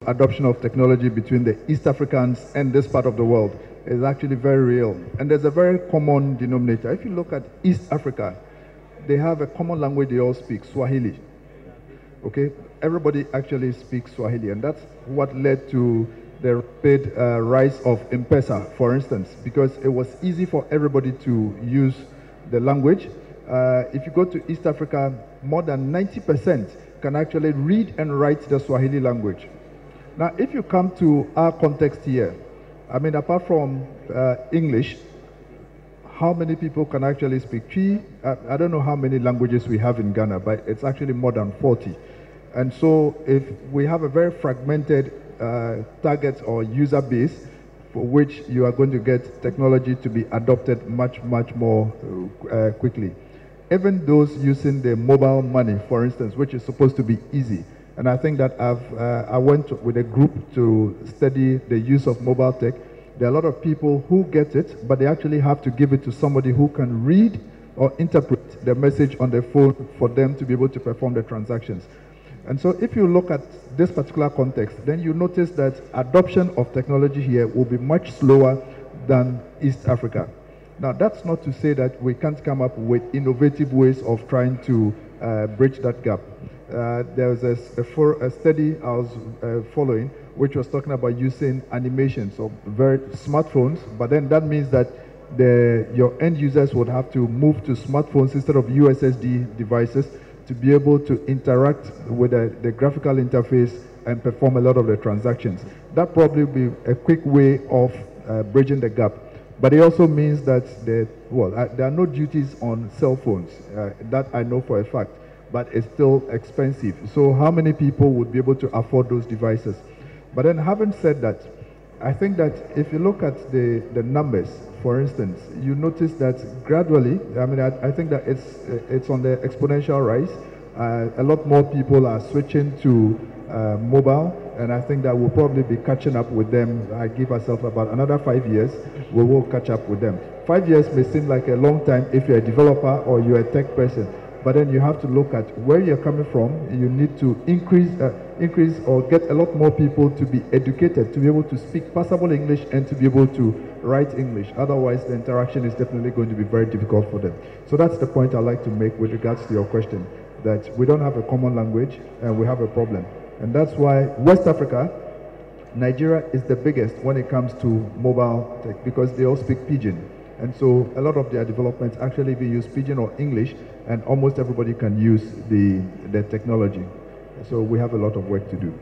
adoption of technology between the East Africans and this part of the world is actually very real. And there's a very common denominator. If you look at East Africa, they have a common language they all speak, Swahili. Okay, everybody actually speaks Swahili, and that's what led to the rapid rise of M-Pesa, for instance, because it was easy for everybody to use the language. If you go to East Africa, more than 90% can actually read and write the Swahili language. Now, if you come to our context here, I mean, apart from English, how many people can actually speak Twi? I don't know how many languages we have in Ghana, but it's actually more than 40. And so if we have a very fragmented target or user base for which you are going to get technology to be adopted much more quickly. Even those using the mobile money, for instance, which is supposed to be easy. And I think that I went with a group to study the use of mobile tech. There are a lot of people who get it, but they actually have to give it to somebody who can read or interpret the message on their phone for them to be able to perform the transactions. And so if you look at this particular context, then you notice that adoption of technology here will be much slower than East Africa. Now, that's not to say that we can't come up with innovative ways of trying to bridge that gap. There was a study I was following, which was talking about using animations of smartphones, but then that means that your end users would have to move to smartphones instead of USSD devices to be able to interact with the graphical interface and perform a lot of the transactions. That probably will be a quick way of bridging the gap. But it also means that there are no duties on cell phones. That I know for a fact, but it's still expensive. So how many people would be able to afford those devices? But then having said that, I think that if you look at the numbers, for instance, you notice that gradually, I mean, I think that it's on the exponential rise. A lot more people are switching to mobile, and I think that we'll probably be catching up with them. I give ourselves about another 5 years, we will catch up with them. 5 years may seem like a long time if you're a developer or you're a tech person, but then you have to look at where you're coming from. You need to increase or get a lot more people to be educated, to be able to speak passable English and to be able to write English. Otherwise, the interaction is definitely going to be very difficult for them. So that's the point I'd like to make with regards to your question, that we don't have a common language and we have a problem. And that's why West Africa, Nigeria is the biggest when it comes to mobile tech, because they all speak Pidgin. And so a lot of their developments actually even use Pidgin or English, and almost everybody can use the technology. So we have a lot of work to do.